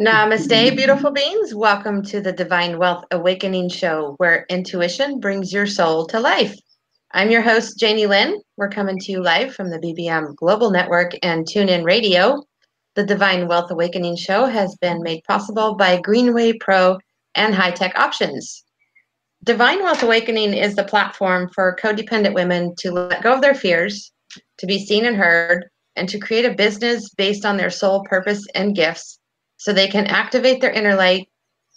Namaste, beautiful beings. Welcome to the Divine Wealth Awakening Show, where intuition brings your soul to life. I'm your host, Janie Lin. We're coming to you live from the BBM Global Network and TuneIn Radio. The Divine Wealth Awakening Show has been made possible by Greenway Pro and High Tech Options. Divine Wealth Awakening is the platform for codependent women to let go of their fears, to be seen and heard, and to create a business based on their soul purpose and gifts, so they can activate their inner light,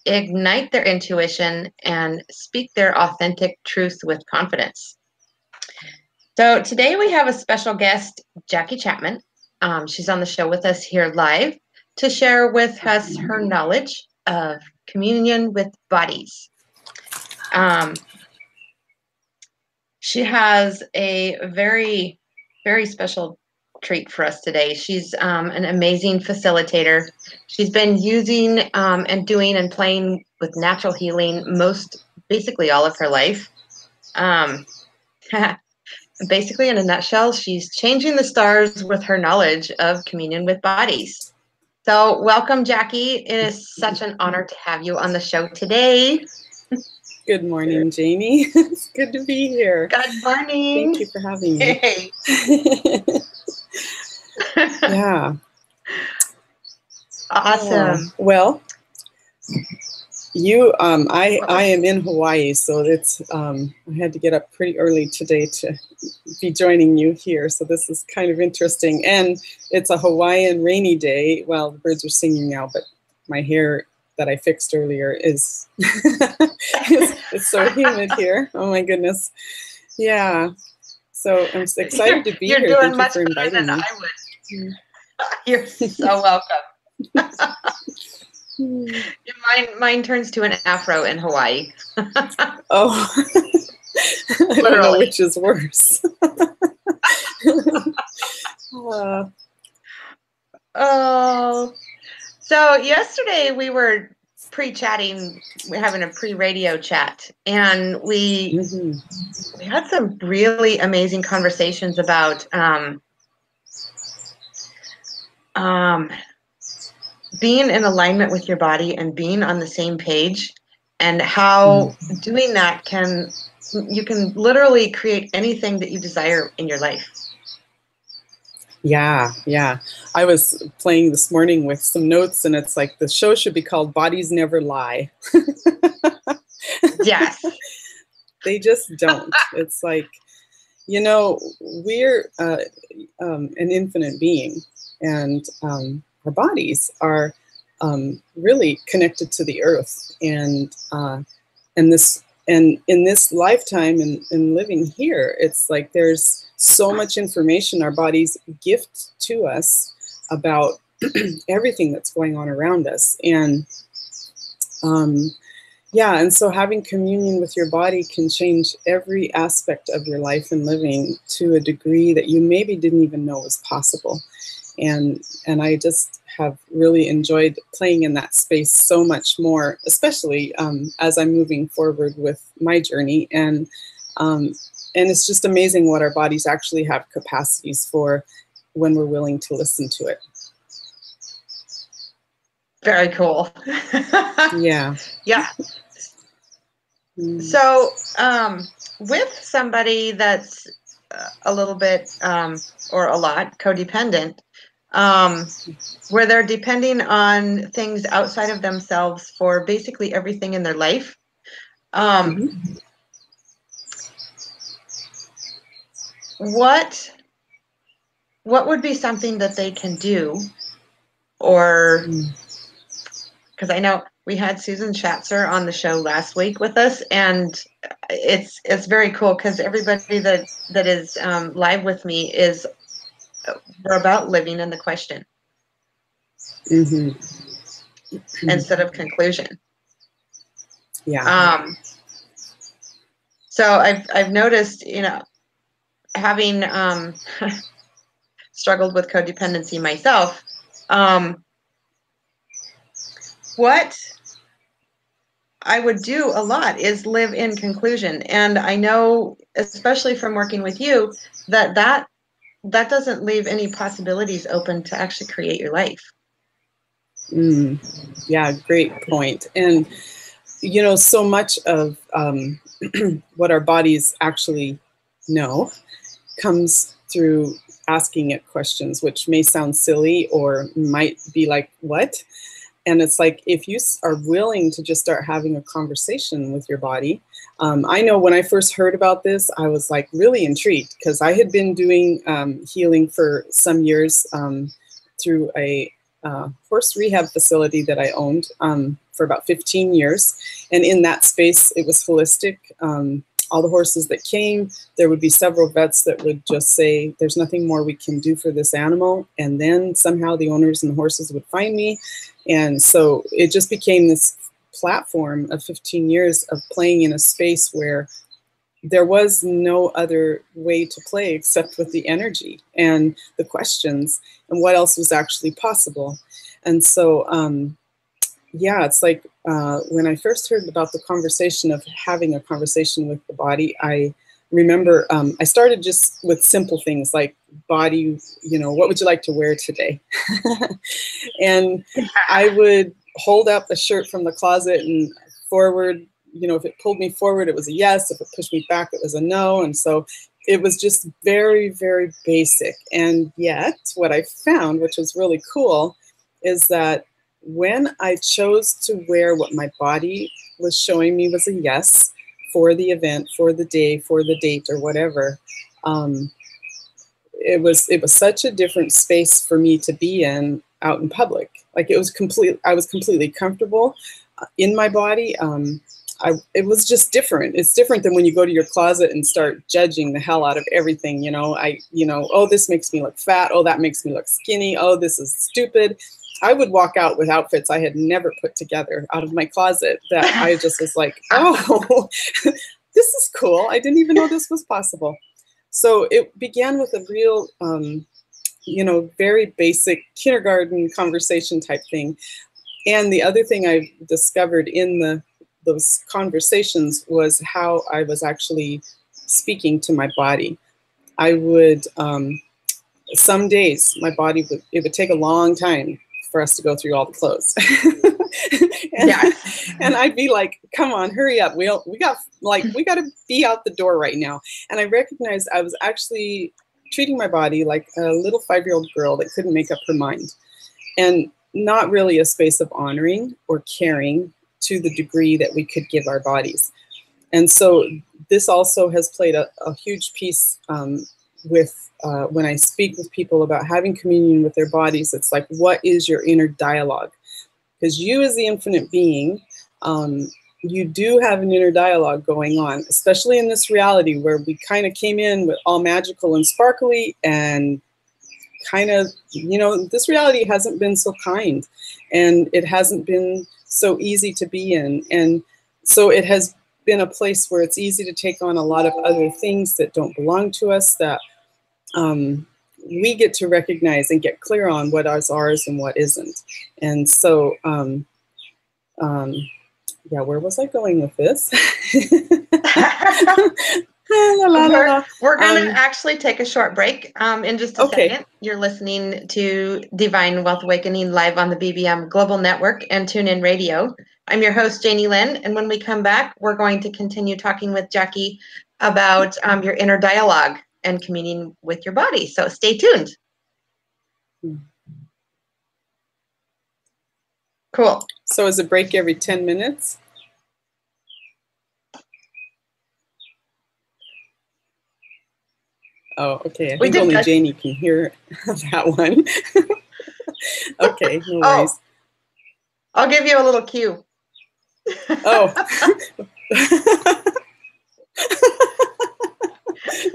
ignite their intuition, and speak their authentic truth with confidence. So today we have a special guest, Jacque Chapman. She's on the show with us here live to share with us her knowledge of communion with bodies. She has a very, very special treat for us today. She's an amazing facilitator. She's been using and doing and playing with natural healing basically all of her life. Basically, in a nutshell, she's changing the stars with her knowledge of communion with bodies. So welcome, Jacque. It is such an honor to have you on the show today. Good morning, Janie. It's good to be here. Good morning. Thank you for having me. Hey. Yeah. Awesome. Well, I am in Hawaii, so it's I had to get up pretty early today to be joining you here. So this is kind of interesting, and it's a Hawaiian rainy day. Well, the birds are singing now, but my hair that I fixed earlier is it's so humid here. Oh my goodness. Yeah. So I'm excited to be here. You're doing Thank much you for better inviting than me. I would. You're so welcome. Mine turns to an afro in Hawaii. Oh, I don't know which is worse. So yesterday we were pre-chatting, we're having a pre-radio chat, and we had some really amazing conversations about being in alignment with your body and being on the same page, and how doing that you can literally create anything that you desire in your life. Yeah. I was playing this morning with some notes, and it's like the show should be called Bodies Never Lie. Yes. They just don't. It's like, we're an infinite being, and our bodies are really connected to the earth, and in this lifetime and living here, it's like there's so much information our bodies gift to us about everything that's going on around us, and and so having communion with your body can change every aspect of your life and living to a degree that you maybe didn't even know was possible. And I just have really enjoyed playing in that space so much more, especially as I'm moving forward with my journey. And it's just amazing what our bodies actually have capacities for when we're willing to listen to it. Very cool. Yeah. Yeah. So with somebody that's a little bit or a lot codependent, where they're depending on things outside of themselves for basically everything in their life. What would be something that they can do, or because I know we had Susan Schatzer on the show last week with us, and it's very cool because everybody that is live with me we're about living in the question. instead of conclusion. Yeah. So I've noticed, you know, having struggled with codependency myself, what I would do a lot is live in conclusion. And I know, especially from working with you, that doesn't leave any possibilities open to actually create your life. Yeah, great point. And, you know, so much of what our bodies actually know comes through asking it questions, which may sound silly or might be like, what? And it's like, if you are willing to just start having a conversation with your body. I know when I first heard about this, I was like really intrigued, because I had been doing healing for some years through a horse rehab facility that I owned for about 15 years. And in that space, it was holistic. All the horses that came, there would be several vets that would just say, there's nothing more we can do for this animal. And then somehow the owners and the horses would find me. And so it just became this platform of 15 years of playing in a space where there was no other way to play except with the energy and the questions and what else was actually possible. And so, yeah, it's like when I first heard about the conversation of having a conversation with the body, I remember I started just with simple things like, body, you know, what would you like to wear today? And I would hold up a shirt from the closet and forward, you know, if it pulled me forward, it was a yes. If it pushed me back, it was a no. And so it was just very, very basic. And yet what I found, which was really cool, is that when I chose to wear what my body was showing me was a yes for the event, for the day, for the date, or whatever, it was such a different space for me to be in out in public. Like I was completely comfortable in my body. It was just different. It's different than when you go to your closet and start judging the hell out of everything. You know, oh, this makes me look fat. Oh, that makes me look skinny. Oh, this is stupid. I would walk out with outfits I had never put together out of my closet that I just was like, oh, this is cool. I didn't even know this was possible. So it began with a real, you know, very basic kindergarten conversation type thing. And the other thing I discovered in those conversations was how I was actually speaking to my body. I would, some days my body it would take a long time for us to go through all the clothes. And I'd be like, come on, hurry up. We got to be out the door right now. And I recognized I was actually treating my body like a little 5-year-old girl that couldn't make up her mind, and not really a space of honoring or caring to the degree that we could give our bodies. And so this also has played a huge piece with when I speak with people about having communion with their bodies. It's like, what is your inner dialogue? Because you as the infinite being, you do have an inner dialogue going on, especially in this reality where we kind of came in with all magical and sparkly, and kind of, you know, this reality hasn't been so kind, and it hasn't been so easy to be in. And so it has been a place where it's easy to take on a lot of other things that don't belong to us, that we get to recognize and get clear on what is ours and what isn't. And so, yeah, where was I going with this? We're going to actually take a short break in just a second. You're listening to Divine Wealth Awakening live on the BBM Global Network and TuneIn Radio. I'm your host, Janie Lin, and when we come back, we're going to continue talking with Jackie about your inner dialogue and communing with your body. So stay tuned. Cool. So is a break every 10 minutes? Oh, okay. I think only Janie can hear that one. Okay, no worries. I'll give you a little cue. Oh.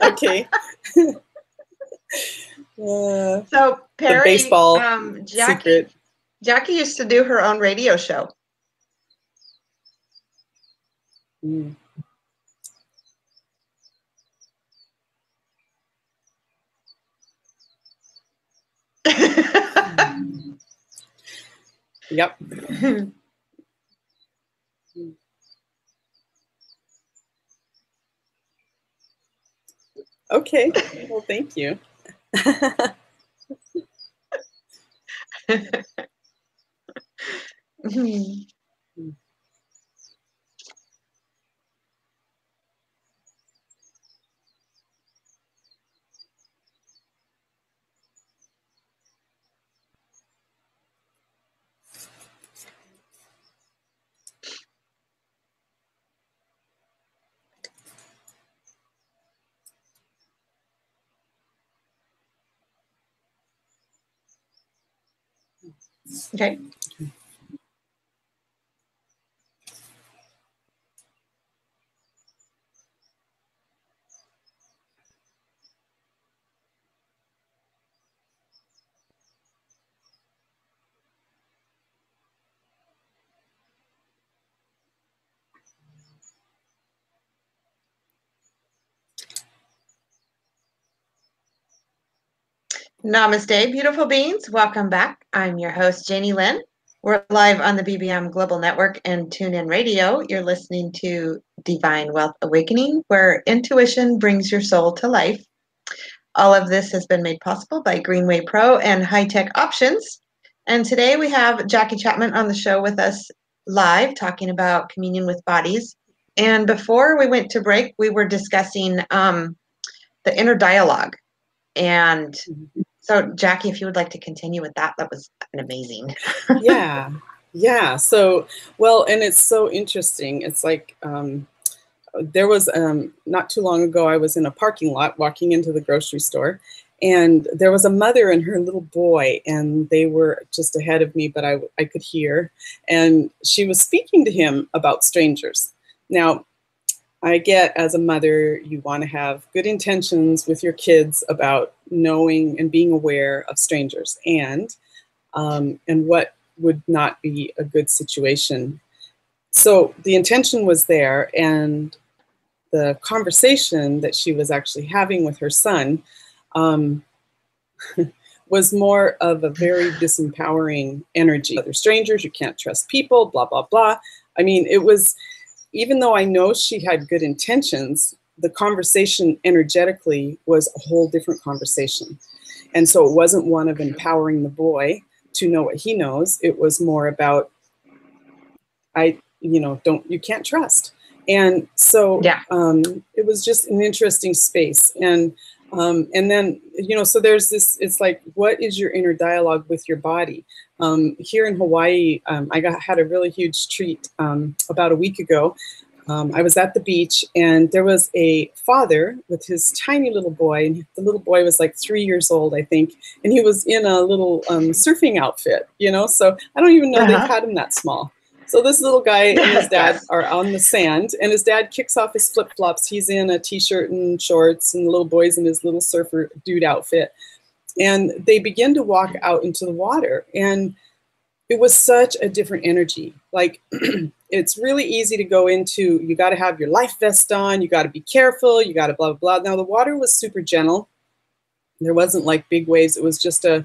Okay. So Perry, the baseball Jackie, secret. Jackie used to do her own radio show. Mm. Yep. Okay. Well, thank you. Okay. Namaste, beautiful beings. Welcome back. I'm your host, Janie Lin. We're live on the BBM Global Network and TuneIn Radio. You're listening to Divine Wealth Awakening, where intuition brings your soul to life. All of this has been made possible by Greenway Pro and High Tech Options. And today we have Jacque Chapman on the show with us live, talking about communion with bodies. And before we went to break, we were discussing the inner dialogue. And so, Jackie, if you would like to continue with that, that was amazing. Yeah. So, well, and it's so interesting. It's like there was not too long ago, I was in a parking lot walking into the grocery store, and there was a mother and her little boy, and they were just ahead of me, but I could hear, and she was speaking to him about strangers. Now, I get, as a mother, you want to have good intentions with your kids about knowing and being aware of strangers and what would not be a good situation. So the intention was there, and the conversation that she was actually having with her son was more of a very disempowering energy. Other strangers, you can't trust people, blah, blah, blah. I mean, it was, even though I know she had good intentions, the conversation energetically was a whole different conversation. And so it wasn't one of empowering the boy to know what he knows. It was more about, you can't trust. And so it was just an interesting space. And then, so there's this, it's like, what is your inner dialogue with your body? Here in Hawaii, I had a really huge treat about a week ago. I was at the beach, and there was a father with his tiny little boy, and the little boy was like 3 years old, I think, and he was in a little surfing outfit, so I don't even know they've had him that small. So this little guy and his dad are on the sand, and his dad kicks off his flip-flops. He's in a t-shirt and shorts, and the little boy's in his little surfer dude outfit. And they begin to walk out into the water, and it was such a different energy. Like, it's really easy to go into, you got to have your life vest on, you got to be careful, you got to blah, blah, blah. Now, the water was super gentle. There wasn't like big waves. It was just a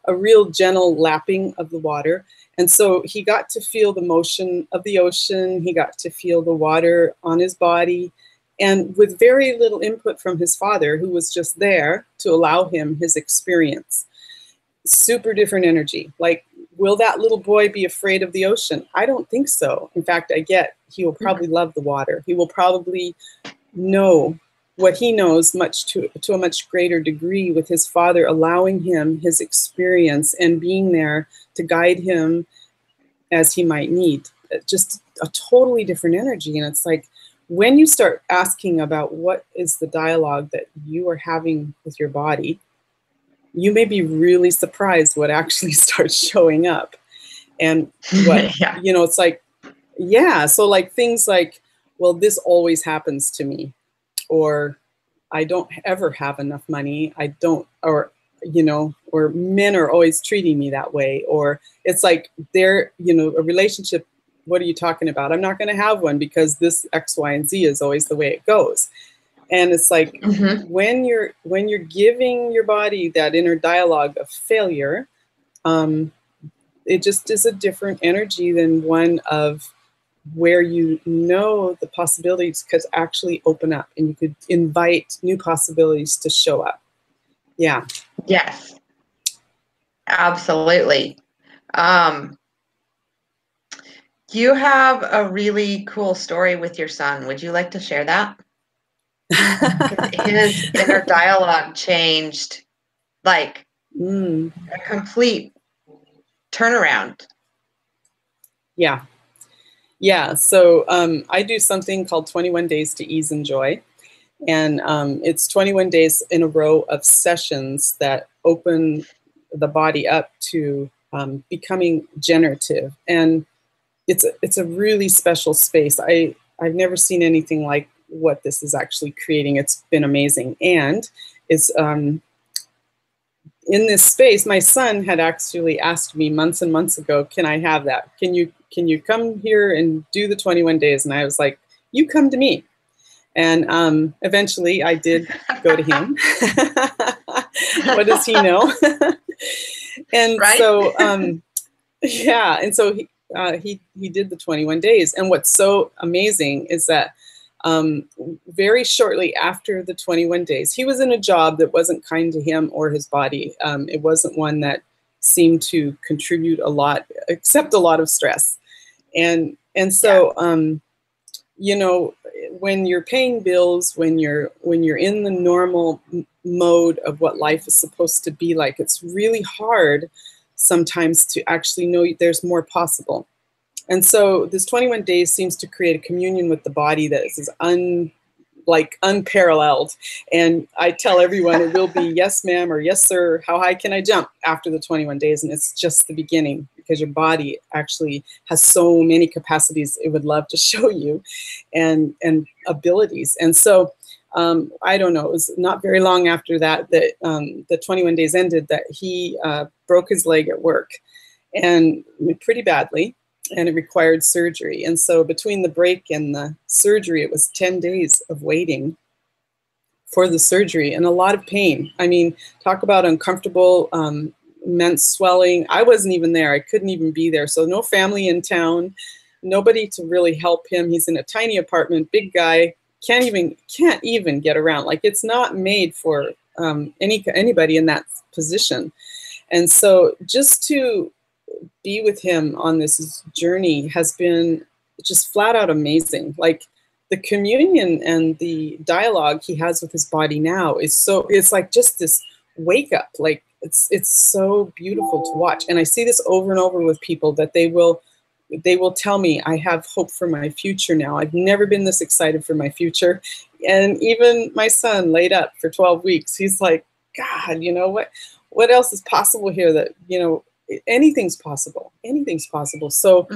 real gentle lapping of the water. And so he got to feel the motion of the ocean. He got to feel the water on his body, and with very little input from his father, who was just there to allow him his experience. Super different energy. Like, will that little boy be afraid of the ocean? I don't think so. In fact, he will probably love the water. He will probably know what he knows to a much greater degree, with his father allowing him his experience and being there to guide him as he might need. Just a totally different energy. And it's like, when you start asking about what is the dialogue that you are having with your body, you may be really surprised what actually starts showing up. And what, it's like, so like things like, well, this always happens to me, or I don't ever have enough money. you know, or men are always treating me that way, or it's like they're, you know, a relationship. What are you talking about? I'm not going to have one because this X, Y, and Z is always the way it goes. And it's like when you're giving your body that inner dialogue of failure, it just is a different energy than one of where you know the possibilities could actually open up and you could invite new possibilities to show up. Yeah. Yes, absolutely. You have a really cool story with your son. Would you like to share that? His inner dialogue changed, like a complete turnaround. Yeah. Yeah. So I do something called 21 Days to Ease and Joy. And it's 21 days in a row of sessions that open the body up to becoming generative. And it's a really special space. I've never seen anything like what this is actually creating. It's been amazing. And it's in this space, my son had actually asked me months and months ago, can I have that? Can you come here and do the 21 days? And I was like, you come to me. And eventually I did go to him. What does he know? And right? So, yeah. And so he did the 21 days. And what's so amazing is that very shortly after the 21 days, he was in a job that wasn't kind to him or his body. It wasn't one that seemed to contribute a lot, except a lot of stress. And so, yeah. You know, when you're paying bills, when you're in the normal mode of what life is supposed to be like, it's really hard sometimes to actually know there's more possible. And so this 21 days seems to create a communion with the body that is unparalleled. And I tell everyone it will be yes, ma'am, or yes, sir. How high can I jump after the 21 days? And it's just the beginning, because your body actually has so many capacities it would love to show you, and abilities. And so I don't know, it was not very long after that the 21 days ended that he broke his leg at work, and pretty badly. And it required surgery. And so between the break and the surgery, it was 10 days of waiting for the surgery and a lot of pain. I mean, talk about uncomfortable, immense swelling. I wasn't even there. I couldn't even be there. So no family in town, nobody to really help him. He's in a tiny apartment, big guy, can't even get around. Like, it's not made for anybody in that position. And so just to be with him on this journey has been just flat out amazing. Like, the communion and the dialogue he has with his body now is it's like just this wake up. Like, it's so beautiful to watch. And I see this over and over with people, that they will tell me, I have hope for my future now. I've never been this excited for my future. And even my son, laid up for 12 weeks, he's like, God, you know, what else is possible here? That, you know, anything's possible. Anything's possible. So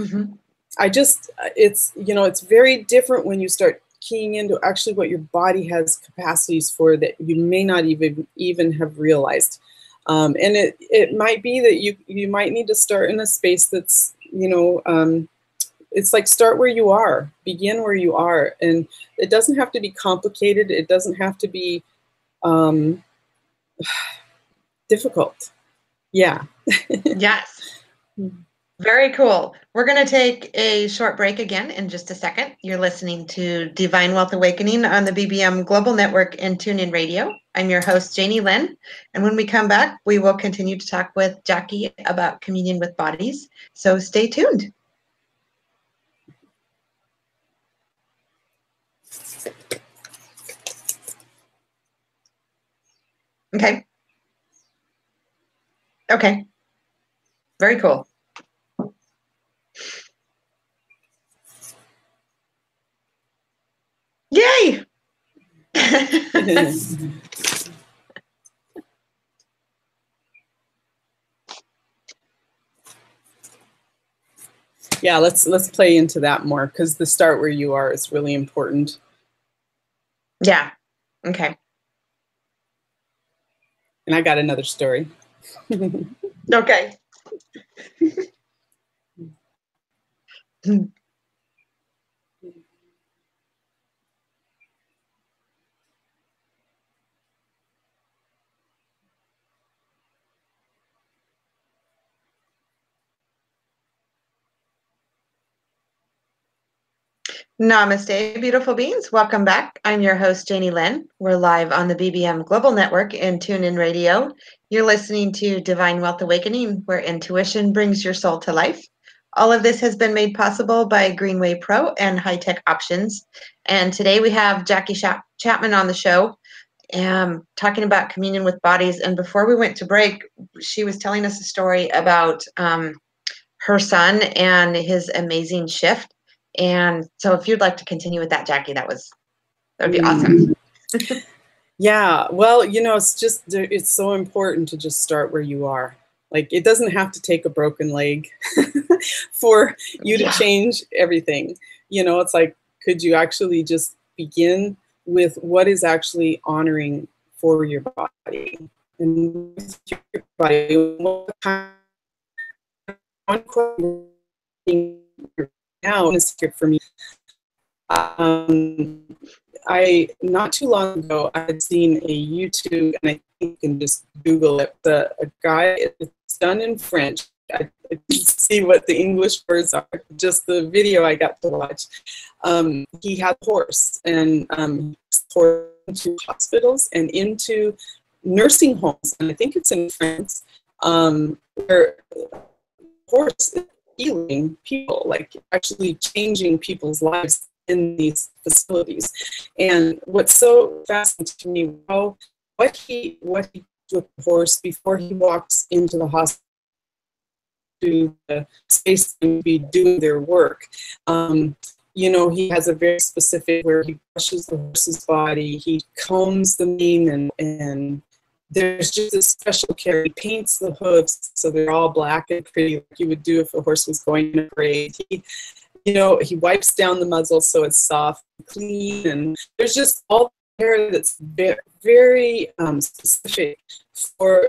it's, you know, it's very different when you start keying into actually what your body has capacities for that you may not even have realized. And it might be that you might need to start in a space that's, you know, it's like, start where you are, begin where you are. And it doesn't have to be complicated. It doesn't have to be difficult. Yeah. Yes. Very cool. We're going to take a short break again in just a second. You're listening to Divine Wealth Awakening on the BBM Global Network and TuneIn Radio. I'm your host, Janie Lin. And when we come back, we will continue to talk with Jacque about communion with bodies. So stay tuned. Okay. Okay. Very cool. Yay! Yeah, let's play into that more, because the start where you are is really important. Yeah. Okay. And I got another story. Okay. Namaste, beautiful beings. Welcome back. I'm your host, Janie Lin. We're live on the BBM Global Network and TuneIn Radio. You're listening to Divine Wealth Awakening, where intuition brings your soul to life. All of this has been made possible by Greenway Pro and High Tech Options. And today we have Jacque Chapman on the show, talking about communion with bodies. And before we went to break, she was telling us a story about her son and his amazing shift. And so if you'd like to continue with that, Jacque, that would be awesome. Yeah, well, you know, it's so important to just start where you are. Like, it doesn't have to take a broken leg for you to change everything. You know, it's like, could you actually just begin with what is actually honoring for your body? And with your body, what kind of now is here for me. I not too long ago I had seen a YouTube, and I think you can just Google it. A guy, it's done in French. I didn't see what the English words are. Just the video I got to watch. He had a horse, and horse into hospitals and into nursing homes, and I think it's in France, where horse is healing people, like actually changing people's lives in these facilities. And what's so fascinating to me, well, what he did with the horse before he walks into the hospital to the space to be doing their work. You know, he has a very specific where he brushes the horse's body, he combs the mane, and there's just a special care. He paints the hooves so they're all black and pretty, like you would do if a horse was going in a parade. You know, he wipes down the muzzle so it's soft and clean, and there's just all the hair that's very, very specific for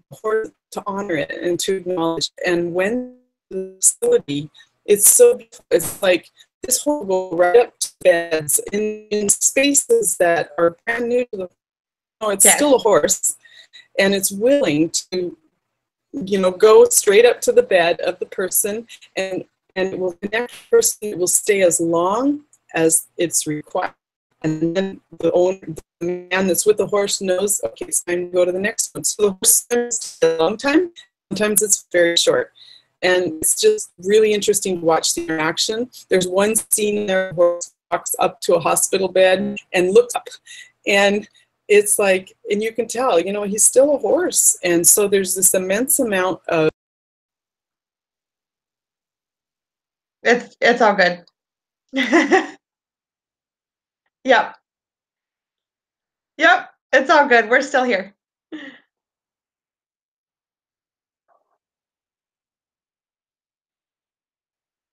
the horse to honor it and to acknowledge. And when the facility, it's so beautiful. It's like this horse will go right up to beds in spaces that are brand new to the. No, it's still a horse, and it's willing to, you know, go straight up to the bed of the person, and it will connect the person. It will stay as long as it's required, and then the man that's with the horse knows, okay, it's time to go to the next one. So the horse spends a long time. Sometimes it's very short, and it's just really interesting to watch the interaction. There's one scene there where the horse walks up to a hospital bed and looks up, and it's like, and you can tell, you know, he's still a horse. And so there's this immense amount of. It's all good. Yep. Yep. It's all good. We're still here.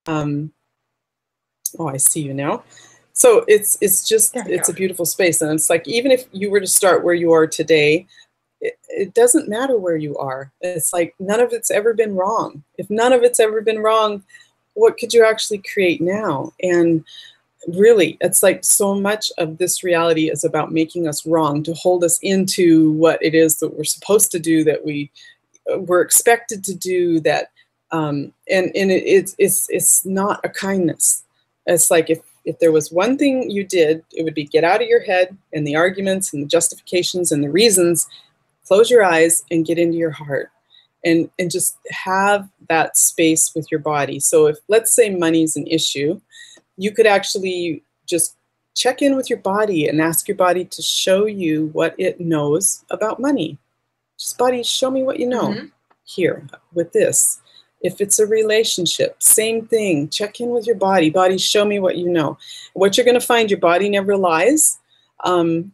Oh, I see you now. So it's just, it's a beautiful space. And it's like, even if you were to start where you are today, it doesn't matter where you are. It's like, none of it's ever been wrong. If none of it's ever been wrong, what could you actually create now? And really, it's like so much of this reality is about making us wrong, to hold us into what it is that we're supposed to do, that we're expected to do, that it's not a kindness. It's like, if there was one thing you did, it would be get out of your head and the arguments and the justifications and the reasons, close your eyes and get into your heart, and just have that space with your body. So if, let's say, money's an issue, you could actually just check in with your body and ask your body to show you what it knows about money. Just, body, show me what you know here with this. If it's a relationship, same thing. Check in with your body. Body, show me what you know. What you're going to find, your body never lies. And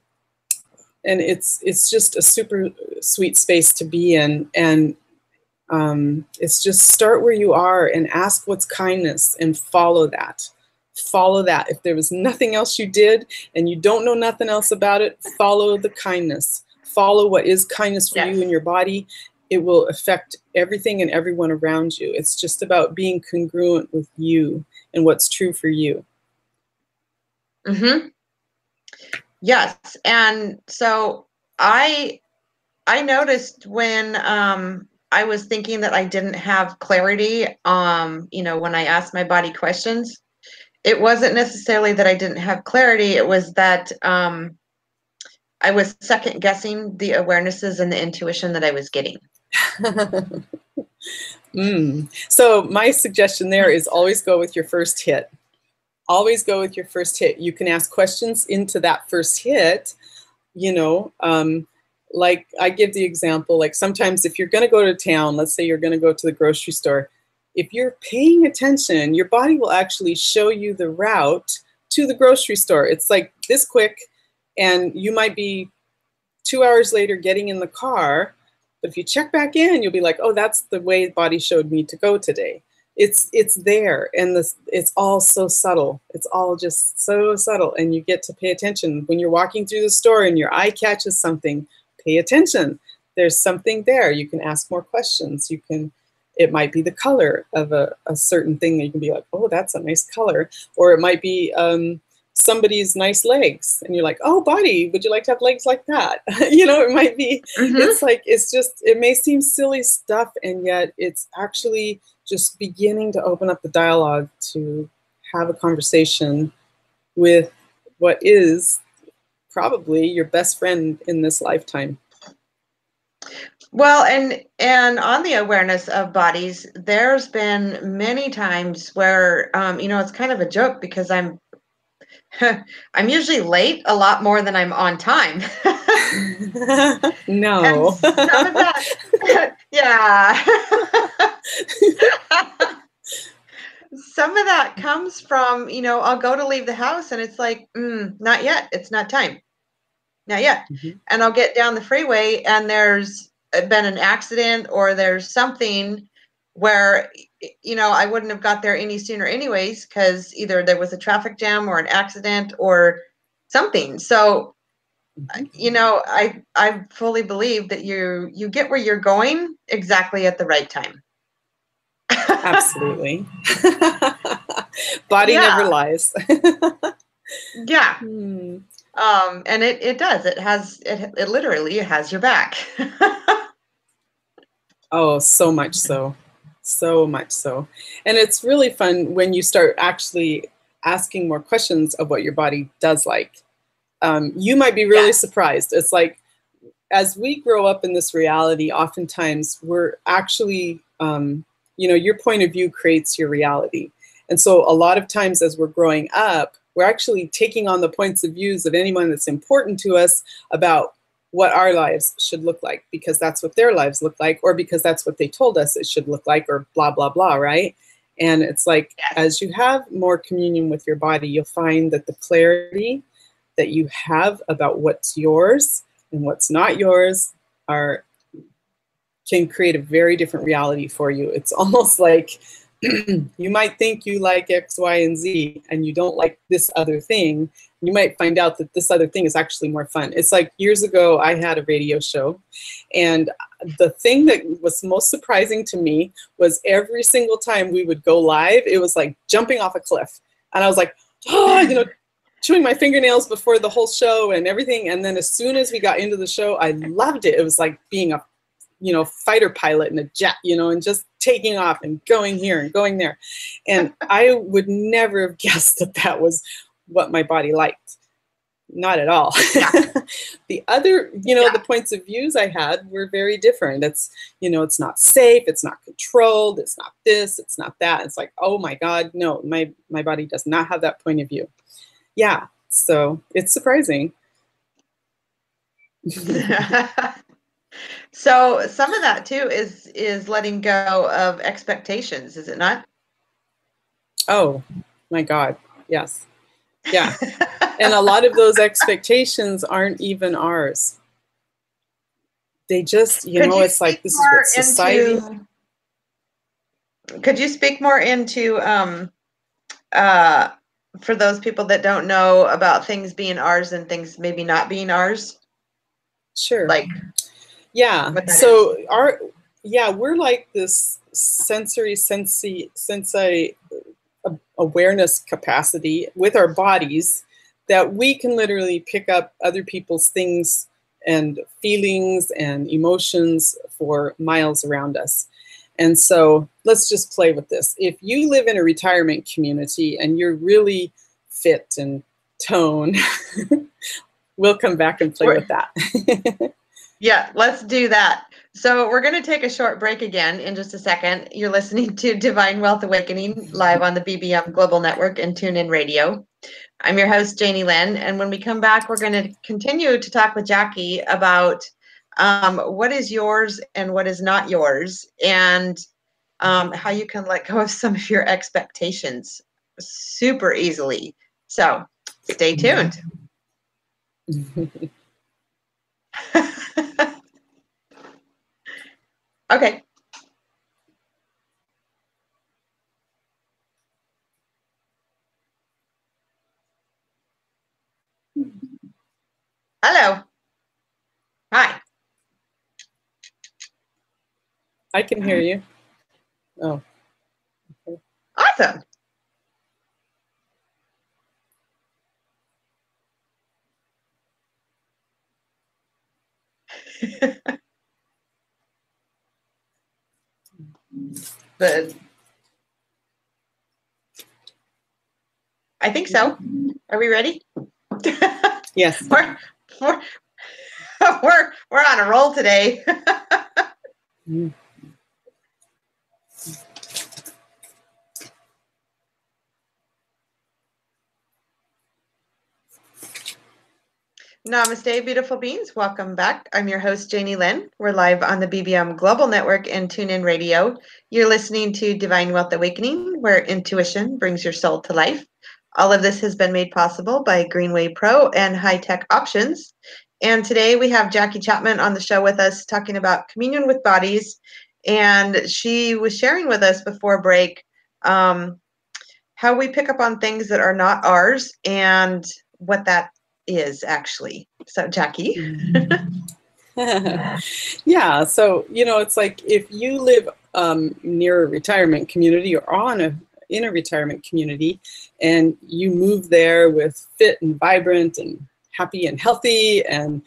it's just a super sweet space to be in. And it's just start where you are and ask what's kindness and follow that. Follow that. If there was nothing else you did and you don't know nothing else about it, follow the kindness. follow what is kindness for Yes. you in your body, it will affect everything and everyone around you. It's just about being congruent with you and what's true for you. Mm-hmm. Yes. And so I noticed when I was thinking that I didn't have clarity, when I asked my body questions, it wasn't necessarily that I didn't have clarity. It was that I was second guessing the awarenesses and the intuition that I was getting. So my suggestion there is always go with your first hit. Always go with your first hit. You can ask questions into that first hit, like I give the example, like sometimes if you're going to go to town, let's say you're going to go to the grocery store, if you're paying attention, your body will actually show you the route to the grocery store. It's like this quick, and you might be 2 hours later getting in the car, but if you check back in, you'll be like, oh, that's the way the body showed me to go today. It's there, and it's all so subtle. It's all just so subtle, and you get to pay attention. When you're walking through the store and your eye catches something, pay attention. There's something there. You can ask more questions. It might be the color of a certain thing that you can be like, oh, that's a nice color. Or it might be somebody's nice legs, and you're like, oh, body, would you like to have legs like that? It might be, It's like, it may seem silly stuff, and yet it's actually just beginning to open up the dialogue to have a conversation with what is probably your best friend in this lifetime. Well, and on the awareness of bodies, there's been many times where it's kind of a joke because I'm usually late a lot more than I'm on time. No. And some of that, yeah. Some of that comes from, I'll go to leave the house and it's like, not yet. It's not time. Not yet. Mm-hmm. And I'll get down the freeway and there's been an accident or there's something where, I wouldn't have got there any sooner anyways, because either there was a traffic jam or an accident or something. So, I fully believe that you get where you're going exactly at the right time. Absolutely. Body never lies. Yeah. And it does. It literally has your back. Oh, so much so. So much so. And it's really fun when you start actually asking more questions of what your body does like. You might be really surprised. It's like, as we grow up in this reality, oftentimes we're actually, your point of view creates your reality. And so a lot of times as we're growing up, we're actually taking on the points of views of anyone that's important to us about what our lives should look like, because that's what their lives look like, or because that's what they told us it should look like, or blah, blah, blah, right? And it's like, as you have more communion with your body, you'll find that the clarity that you have about what's yours and what's not yours can create a very different reality for you. It's almost like you might think you like X, Y, and Z, and you don't like this other thing. You might find out that this other thing is actually more fun. It's like years ago, I had a radio show, and the thing that was most surprising to me was every single time we would go live, it was like jumping off a cliff. And I was like, chewing my fingernails before the whole show and everything. And then as soon as we got into the show, I loved it. It was like being a fighter pilot in a jet, and just taking off and going here and going there. And I would never have guessed that was what my body liked. Not at all. Yeah. The other, the points of views I had were very different. It's, it's not safe. It's not controlled. It's not this. It's not that. It's like, oh my God, no, my body does not have that point of view. Yeah. So it's surprising. So some of that too is letting go of expectations, is it not? Oh my God, yes. Yeah. And a lot of those expectations aren't even ours. They just, it's like, this is what society. Could you speak more into for those people that don't know about things being ours and things maybe not being ours? Sure. like Yeah. what that So is? we're like this sensory awareness capacity with our bodies that we can literally pick up other people's things and feelings and emotions for miles around us. And so let's just play with this. If you live in a retirement community and you're really fit and toned, we'll come back and play with that. Yeah, let's do that. So we're going to take a short break again in just a second. You're listening to Divine Wealth Awakening live on the BBM Global Network and TuneIn Radio. I'm your host, Janie Lin, and when we come back, we're going to continue to talk with Jackie about what is yours and what is not yours, and how you can let go of some of your expectations super easily. So stay tuned. Okay. Hello. Hi. I can hear you. Oh. Okay. Awesome. I think so. Are we ready? Yes. we're on a roll today. Namaste, beautiful beings. Welcome back. I'm your host, Janie Lin. We're live on the BBM Global Network and TuneIn Radio. You're listening to Divine Wealth Awakening, where intuition brings your soul to life. All of this has been made possible by Greenway Pro and High Tech Options. And today we have Jacque Chapman on the show with us talking about communion with bodies. And she was sharing with us before break how we pick up on things that are not ours and what that is actually. So Jackie. Yeah, so it's like if you live near a retirement community or in a retirement community and you move there with fit and vibrant and happy and healthy, and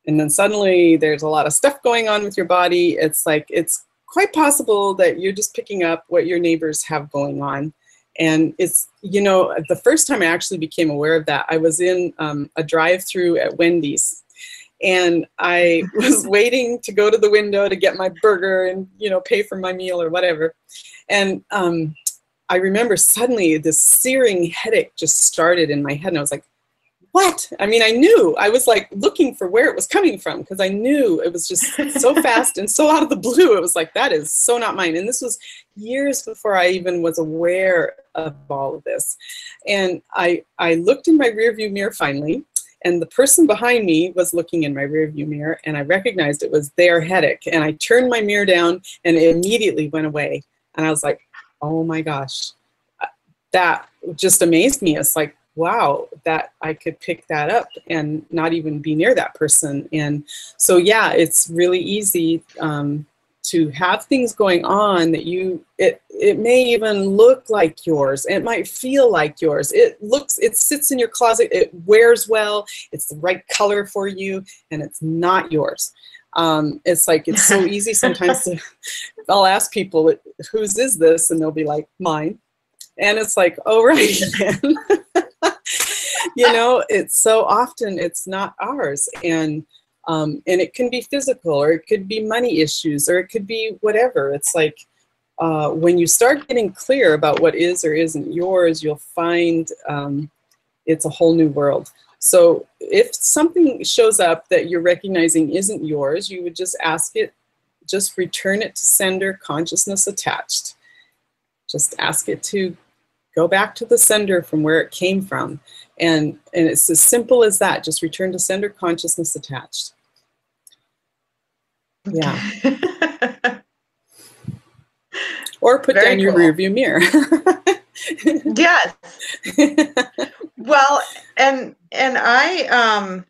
then suddenly there's a lot of stuff going on with your body, it's like it's quite possible that you're just picking up what your neighbors have going on. And it's, the first time I actually became aware of that, I was in a drive-through at Wendy's. And I was waiting to go to the window to get my burger and, pay for my meal or whatever. And I remember suddenly this searing headache just started in my head. And I was like, what? I mean, I knew. I was like looking for where it was coming from because I knew it was just so fast and so out of the blue. It was like, that is so not mine. And this was years before I even was aware of all of this. And I looked in my rearview mirror finally, and the person behind me was looking in my rearview mirror, and I recognized it was their headache. And I turned my mirror down, and it immediately went away. And I was like, oh my gosh, that just amazed me. It's like, wow, that I could pick that up and not even be near that person. And so, yeah, it's really easy to have things going on that it may even look like yours. It might feel like yours. It sits in your closet. It wears well. It's the right color for you, and it's not yours. It's like, it's so easy sometimes I'll ask people, whose is this? And they'll be like, mine. And it's like, oh, right. It's so often it's not ours. And it can be physical, or it could be money issues, or it could be whatever. It's like when you start getting clear about what is or isn't yours, you'll find it's a whole new world. So if something shows up that you're recognizing isn't yours, you would just ask it, just return it to sender, consciousness attached. Just ask it to go back to the sender from where it came from. And it's as simple as that. Just return to sender, consciousness attached. Yeah. Or put Very down your cool. rearview mirror. Yes. Well, and I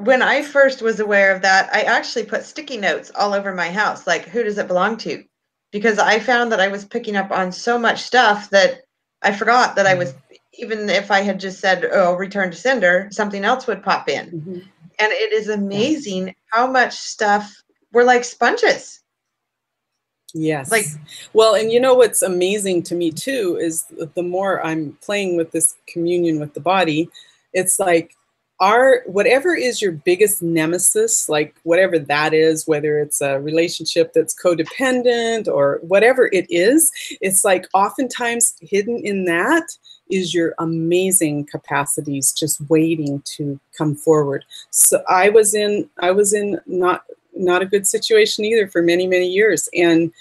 when I first was aware of that, I actually put sticky notes all over my house, like, who does it belong to? Because I found that I was picking up on so much stuff that I forgot that I was, even if I had just said, oh, return to sender, something else would pop in. Mm-hmm. And it is amazing how much stuff, we're like sponges. Yes. Like, well, and you know what's amazing to me too is the more I'm playing with this communion with the body, it's like whatever is your biggest nemesis, like whatever that is, whether it's a relationship that's codependent or whatever it is, it's like oftentimes hidden in that is your amazing capacities just waiting to come forward. So I was in not a good situation either for many, many years. And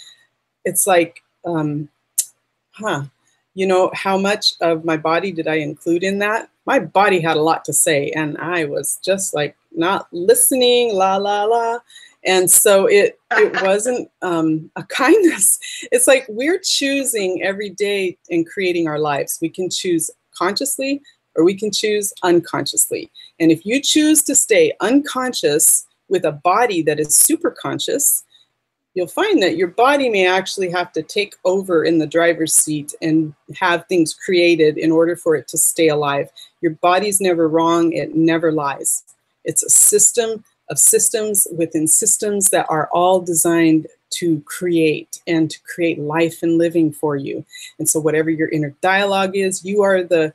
it's like, you know, how much of my body did I include in that? My body had a lot to say, and I was just like not listening, la, la, la. And so it wasn't a kindness. It's like we're choosing every day in creating our lives. We can choose consciously or we can choose unconsciously. And if you choose to stay unconscious with a body that is super conscious, you'll find that your body may actually have to take over in the driver's seat and have things created in order for it to stay alive. Your body's never wrong. It never lies. It's a system of systems within systems that are all designed to create and to create life and living for you. And so whatever your inner dialogue is, you are the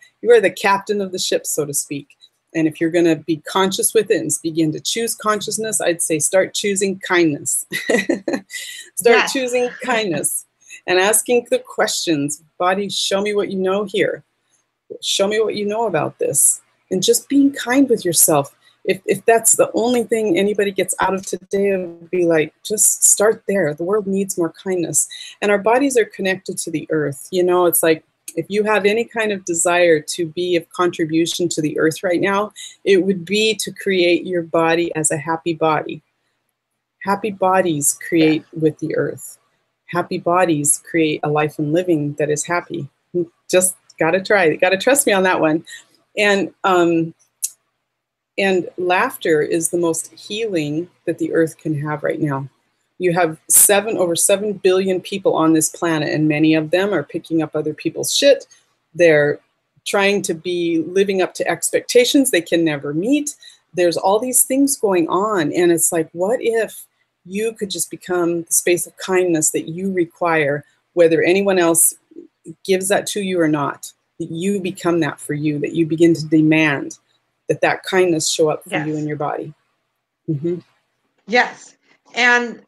captain of the ship, so to speak. And if you're going to be conscious with it and begin to choose consciousness, I'd say start choosing kindness. Start choosing kindness and asking the questions. Body, show me what you know here. Show me what you know about this. And just being kind with yourself. If that's the only thing anybody gets out of today, it would be like, just start there. The world needs more kindness. And our bodies are connected to the earth. You know, it's like, if you have any kind of desire to be of contribution to the earth right now, it would be to create your body as a happy body. Happy bodies create with the earth. Happy bodies create a life and living that is happy. You just gotta try. You gotta trust me on that one. And laughter is the most healing that the earth can have right now. You have over 7 billion people on this planet, and many of them are picking up other people's shit. They're trying to be living up to expectations they can never meet. There's all these things going on, and it's like, what if you could just become the space of kindness that you require, whether anyone else gives that to you or not, that you become that for you, that you begin to demand that kindness show up for you in your body. Mm-hmm. Yes. And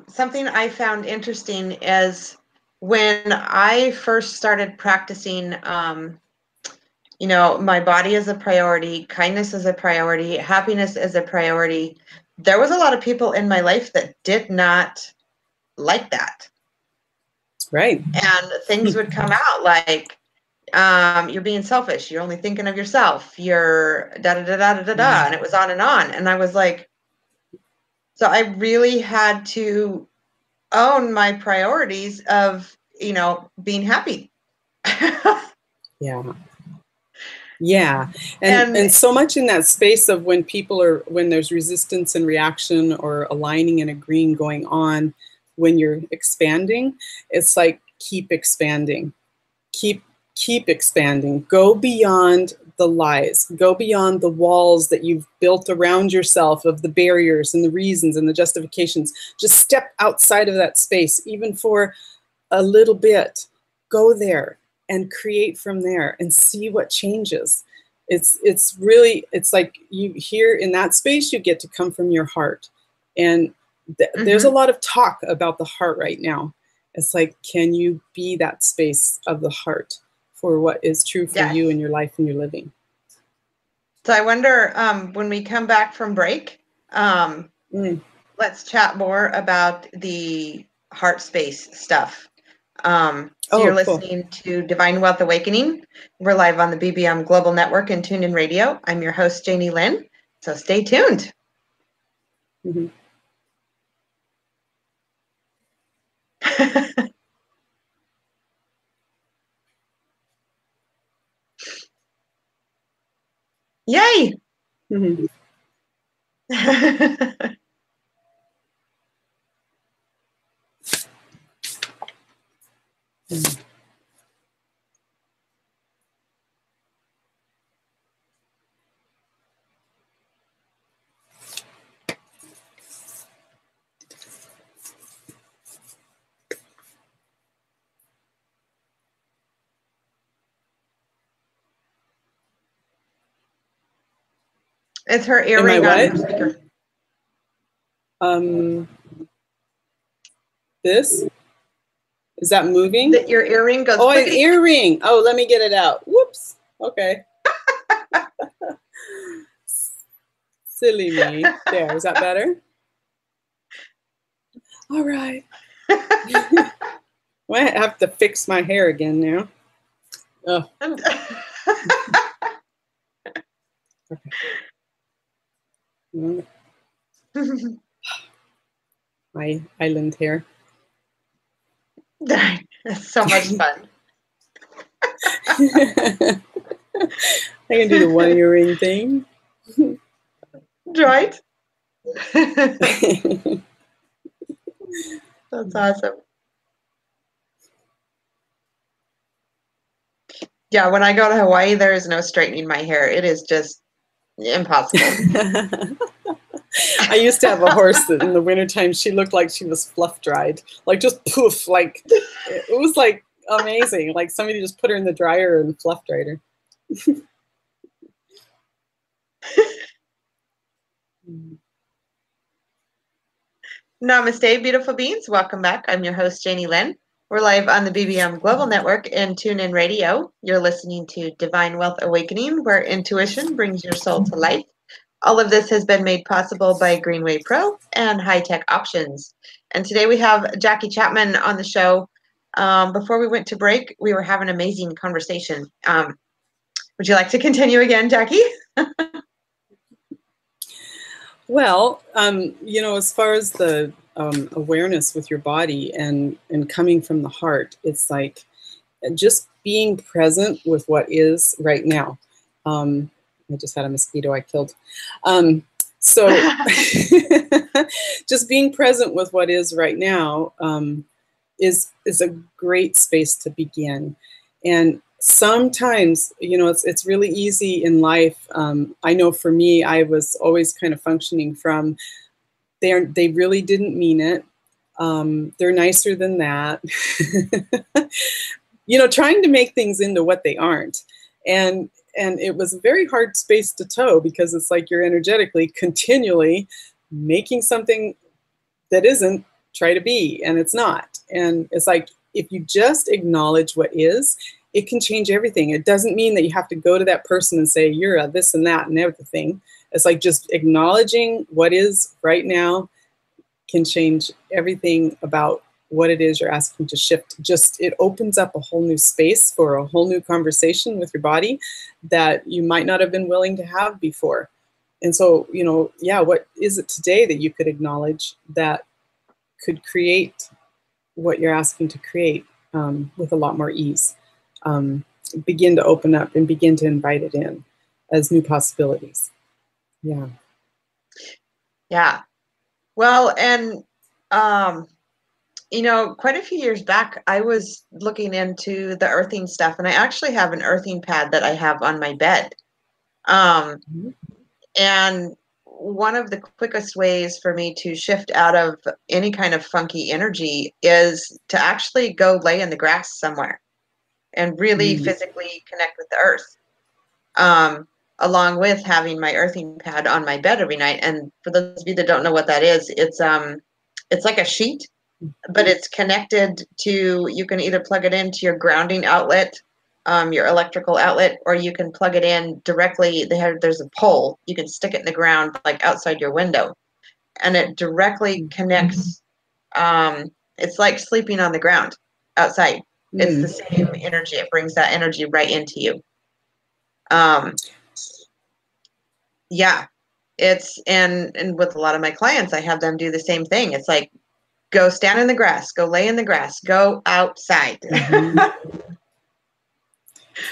something I found interesting is when I first started practicing, you know, my body is a priority, kindness is a priority, happiness is a priority. There was a lot of people in my life that did not like that. Right. And things would come out like, you're being selfish. You're only thinking of yourself. You're da da da da da da. And it was on. And I was like, so I really had to own my priorities of, you know, being happy. Yeah. And so much in that space of when there's resistance and reaction or aligning and agreeing going on, when you're expanding, it's like, keep expanding, keep expanding, go beyond the lies, go beyond the walls that you've built around yourself of the barriers and the reasons and the justifications. Just step outside of that space, even for a little bit. Go there and create from there and see what changes. It's really, it's like you here in that space, you get to come from your heart. And there's a lot of talk about the heart right now. It's like, can you be that space of the heart for what is true for you in your life and your living? So I wonder, when we come back from break, let's chat more about the heart space stuff. You're listening to Divine Wealth Awakening. We're live on the BBM Global Network and TuneIn Radio. I'm your host, Janie Lin. So stay tuned. Yay! It's her Am I earring on her what? speaker. This? Is that moving? That your earring goes. Oh, an earring. Oh, let me get it out. Whoops. Okay. Silly me. There, is that better? All right. Well, I have to fix my hair again now. Oh. Okay. My island hair. That's so much fun. I can do the one earring thing. Right? That's awesome. Yeah, when I go to Hawaii, there is no straightening my hair. It is just impossible. I used to have a horse that in the wintertime, she looked like she was fluff dried. Like just poof, like it was like amazing. Like somebody just put her in the dryer and fluff dried her. Namaste, beautiful beings. Welcome back. I'm your host, Janie Lin. We're live on the BBM Global Network and TuneIn Radio. You're listening to Divine Wealth Awakening, where intuition brings your soul to life. All of this has been made possible by Greenway Pro and High Tech Options. And today we have Jacque Chapman on the show. Before we went to break, we were having an amazing conversation. Would you like to continue again, Jacque? Well, you know, as far as the awareness with your body and coming from the heart, it's like just being present with what is right now. I just had a mosquito I killed. So just being present with what is right now is a great space to begin. And sometimes, you know, it's really easy in life. I know for me, I was always kind of functioning from they really didn't mean it. They're nicer than that. You know, trying to make things into what they aren't. And it was a very hard space to toe because it's like you're energetically continually making something that isn't try to be, and it's not. And it's like, if you just acknowledge what is, it can change everything. It doesn't mean that you have to go to that person and say, you're a this and that and everything. It's like just acknowledging what is right now can change everything about what it is you're asking to shift. Just, it opens up a whole new space for a whole new conversation with your body that you might not have been willing to have before. And so, you know, yeah, what is it today that you could acknowledge that could create what you're asking to create with a lot more ease? Begin to open up and begin to invite it in as new possibilities. Yeah. Yeah. Well, and you know, quite a few years back, I was looking into the earthing stuff, and I actually have an earthing pad that I have on my bed. And one of the quickest ways for me to shift out of any kind of funky energy is to actually go lay in the grass somewhere and really physically connect with the earth, along with having my earthing pad on my bed every night. And for those of you that don't know what that is, it's like a sheet, but it's connected to, you can either plug it into your grounding outlet, your electrical outlet, or you can plug it in directly. There's a pole, you can stick it in the ground like outside your window, and it directly connects. It's like sleeping on the ground outside. It's the same energy. It brings that energy right into you. Yeah, it's, and with a lot of my clients, I have them do the same thing. It's like, go stand in the grass, go lay in the grass, go outside.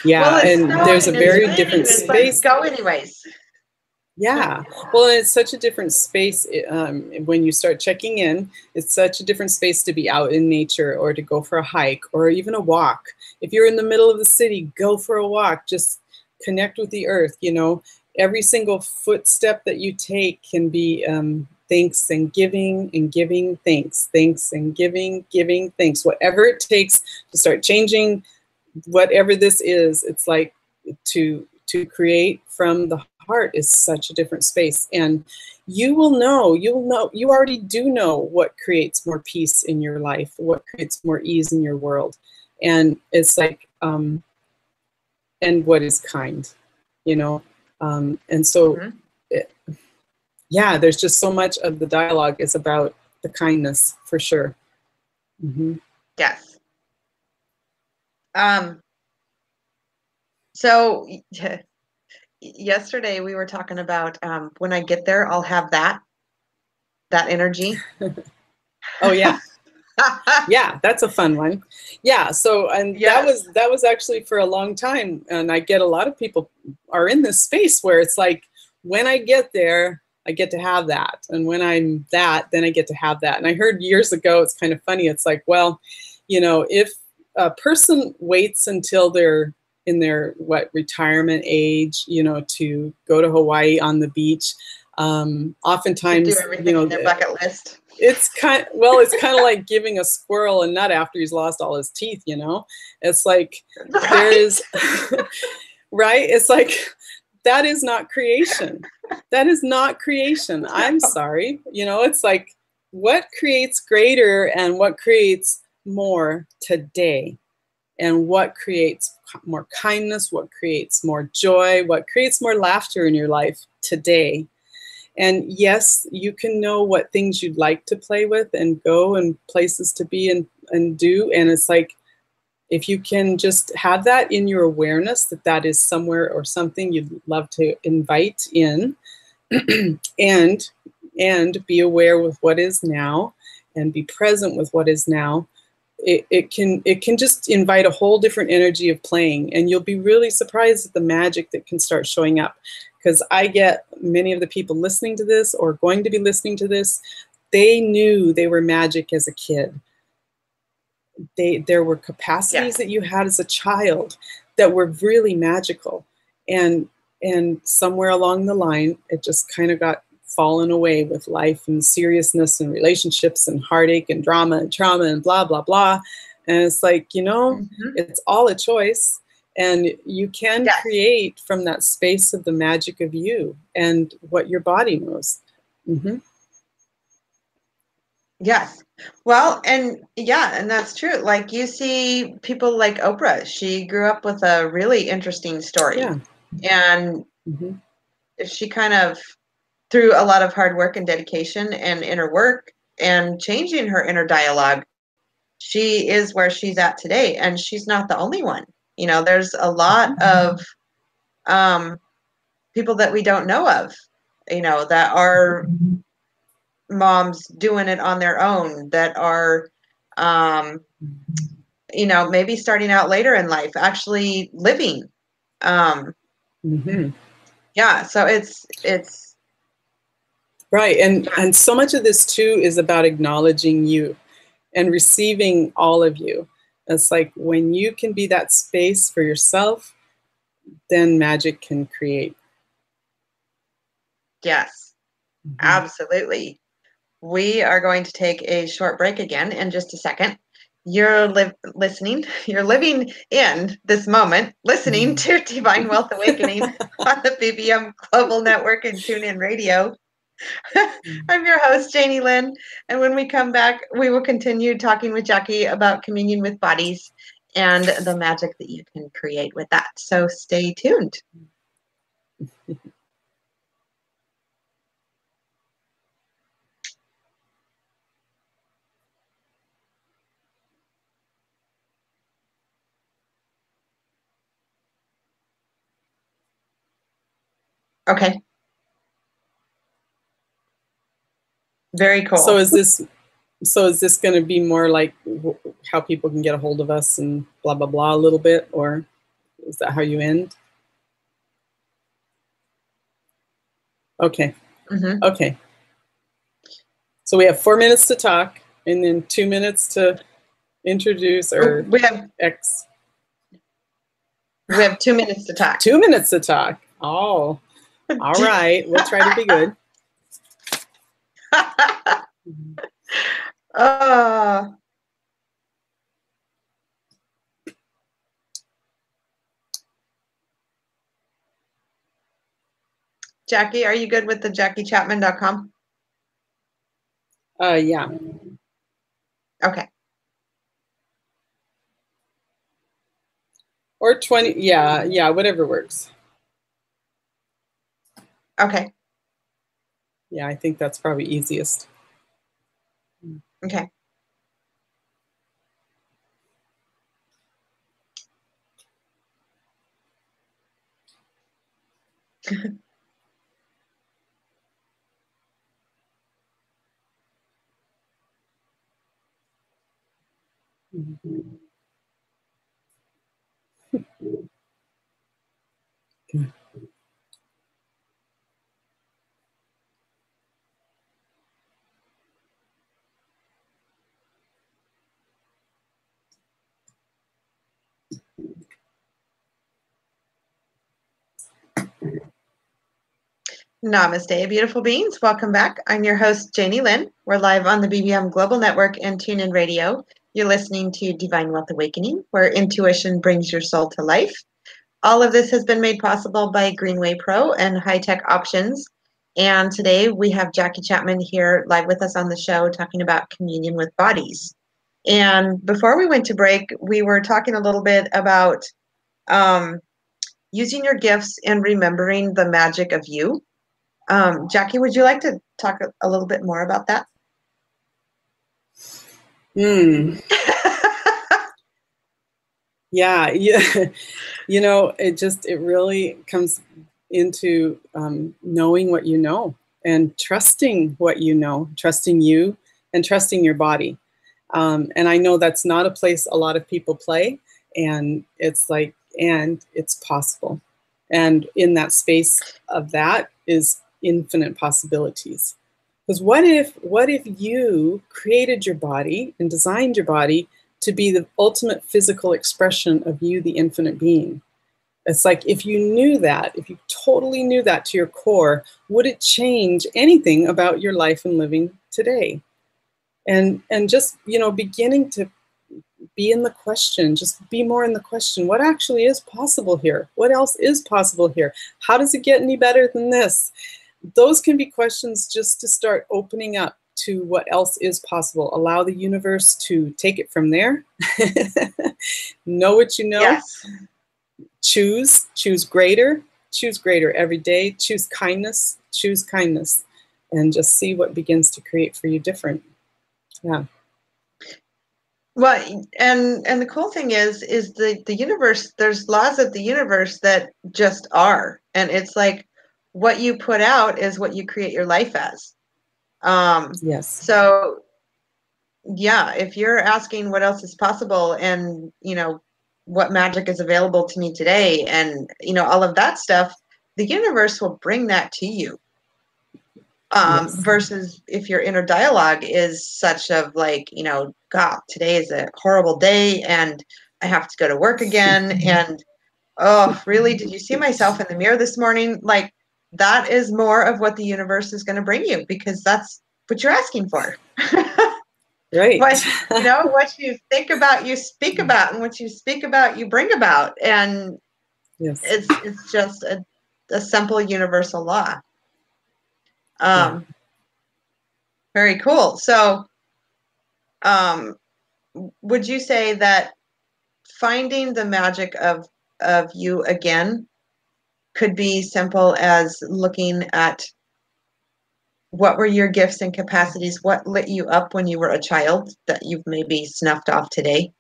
Yeah, well, and there's a very different space. Go anyways. Yeah. Well, and it's such a different space when you start checking in. It's such a different space to be out in nature or to go for a hike or even a walk. If you're in the middle of the city, go for a walk. Just connect with the earth. You know, every single footstep that you take can be thanks and giving thanks, thanks and giving thanks. Whatever it takes to start changing whatever this is, it's like to create from the heart is such a different space. And you will know, you already do know what creates more peace in your life, what creates more ease in your world. And it's like, and what is kind, you know? And so, it, yeah, there's just so much of the dialogue is about the kindness for sure. Mm-hmm. Yes. So yesterday we were talking about when I get there, I'll have that energy. Oh yeah. Yeah, that's a fun one. Yeah, so and Yes. that was actually for a long time, and I get a lot of people are in this space where it's like when I get there, I get to have that, and when I'm that, then I get to have that. And I heard years ago, it's kind of funny. It's like, well, you know, if a person waits until they're in their retirement age, you know, to go to Hawaii on the beach, To do oftentimes, everything in their bucket list. it's kind of like giving a squirrel a nut after he's lost all his teeth, you know. It's like Right. there is right, it's like that is not creation. That is not creation. I'm sorry, you know. It's like what creates greater and what creates more today, and what creates more kindness, what creates more joy, what creates more laughter in your life today. And yes, you can know what things you'd like to play with and go and places to be and do. And it's like, if you can just have that in your awareness that that is somewhere or something you'd love to invite in, and be aware with what is now and be present with what is now, it can just invite a whole different energy of playing, and you'll be really surprised at the magic that can start showing up. Because I get many of the people listening to this or going to be listening to this, they knew they were magic as a kid. There were capacities that you had as a child that were really magical, and somewhere along the line, it just kind of got fallen away with life and seriousness and relationships and heartache and drama and trauma and blah blah blah. And it's like, you know, it's all a choice, and you can create from that space of the magic of you and what your body knows. Yes. Well, and yeah, and that's true. Like you see people like Oprah, she grew up with a really interesting story. Yeah. And she kind of, through a lot of hard work and dedication and inner work and changing her inner dialogue, she is where she's at today. And she's not the only one. You know, there's a lot of people that we don't know of, you know, that are moms doing it on their own, that are you know, maybe starting out later in life, actually living. Yeah, so it's right. And so much of this too is about acknowledging you and receiving all of you. It's like when you can be that space for yourself, then magic can create. Yes, absolutely. We are going to take a short break again in just a second. You're listening, you're living in this moment, listening to Divine Wealth Awakening on the BBM Global Network and TuneIn Radio. I'm your host, Janie Lin, and when we come back, we will continue talking with Jackie about communion with bodies and the magic that you can create with that. So stay tuned. Okay. Very cool. So is this going to be more like how people can get a hold of us and blah blah blah a little bit, or is that how you end? Okay. Mm-hmm. Okay. So we have 4 minutes to talk, and then 2 minutes to introduce our We have 2 minutes to talk. 2 minutes to talk. Oh, all right. We'll try to be good. Jackie, are you good with the JacqueChapman.com? Yeah. Okay. Or 20. Yeah, whatever works. Okay. Yeah, I think that's probably easiest. Okay. Namaste, beautiful beings. Welcome back. I'm your host, Janie Lin. We're live on the BBM Global Network and TuneIn Radio. You're listening to Divine Wealth Awakening, where intuition brings your soul to life. All of this has been made possible by Greenway Pro and High Tech Options. And today we have Jacque Chapman here live with us on the show talking about communion with bodies. And before we went to break, we were talking a little bit about using your gifts and remembering the magic of you. Jackie, would you like to talk a little bit more about that? Yeah. You know, it really comes into knowing what you know and trusting what you know, trusting you and trusting your body. And I know that's not a place a lot of people play, and it's like, and it's possible. And in that space of that is infinite possibilities. Because what if you created your body and designed your body to be the ultimate physical expression of you, the infinite being? It's like, if you knew that, if you totally knew that to your core, would it change anything about your life and living today? And just, you know, beginning to be in the question, just be more in the question. What actually is possible here? What else is possible here? How does it get any better than this? Those can be questions just to start opening up to what else is possible. Allow the universe to take it from there. Know what you know. Yes. Choose greater every day. Choose kindness, and just see what begins to create for you different. Yeah. Well, and the cool thing is the universe, there's laws of the universe that just are. And it's like what you put out is what you create your life as. Yes. So yeah, if you're asking what else is possible and, you know, what magic is available to me today and, you know, all of that stuff, the universe will bring that to you. Yes. Versus if your inner dialogue is such of like, you know, God, today is a horrible day and I have to go to work again. And, oh, really? Did you see myself in the mirror this morning? Like, that is more of what the universe is going to bring you because that's what you're asking for. Right. What, you know, what you think about, you speak about, and what you speak about, you bring about. And yes. it's just a simple universal law. Very cool. So, would you say that finding the magic of you again could be simple as looking at what were your gifts and capacities, what lit you up when you were a child that you've maybe snuffed off today?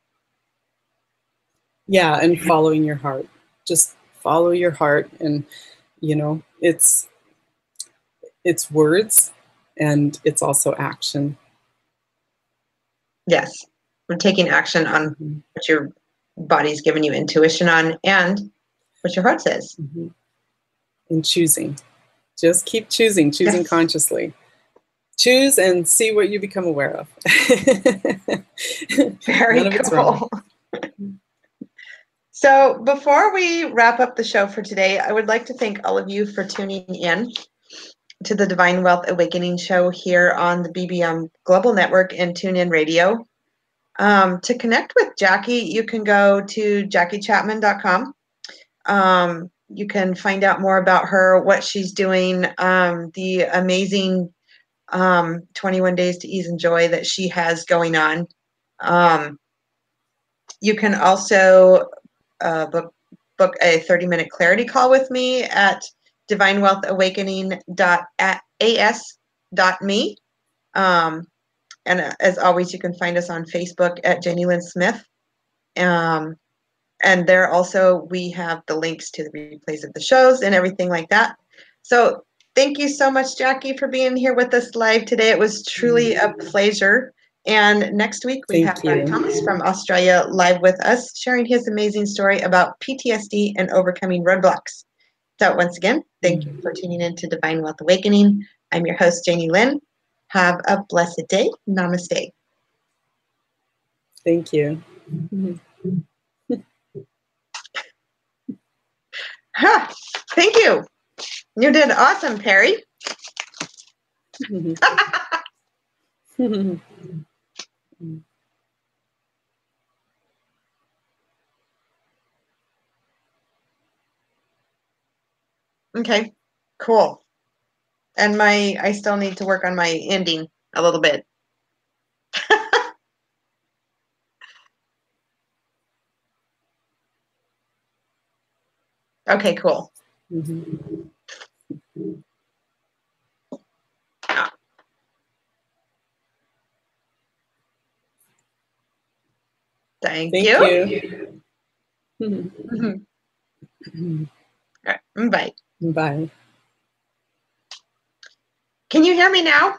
Yeah, and following your heart. Just follow your heart, and you know, it's words and it's also action. Yes. We're taking action on what your body's given you intuition on and what your heart says. And choosing. Just keep choosing Yes. consciously. Choose and see what you become aware of. Very None of it's wrong. cool. So before we wrap up the show for today, I would like to thank all of you for tuning in to the Divine Wealth Awakening show here on the BBM Global Network and TuneIn Radio. To connect with Jacque, you can go to JacqueChapman.com. You can find out more about her, what she's doing, the amazing 21 Days to Ease and Joy that she has going on. You can also book a 30-minute clarity call with me at divinewealthawakening.as.me. And as always, you can find us on Facebook at Janie Lin Smith. And there also we have the links to the replays of the shows and everything like that. So thank you so much, Jacque, for being here with us live today. It was truly a pleasure. And next week we have Mark Thomas from Australia live with us, sharing his amazing story about PTSD and overcoming roadblocks. So once again, thank you for tuning in to Divine Wealth Awakening. I'm your host, Janie Lin. Have a blessed day. Namaste. Thank you. Ha! Thank you. You did awesome, Perry. Okay, cool. And I still need to work on my ending a little bit. Okay, cool. Thank you. All right, bye. Bye. Can you hear me now?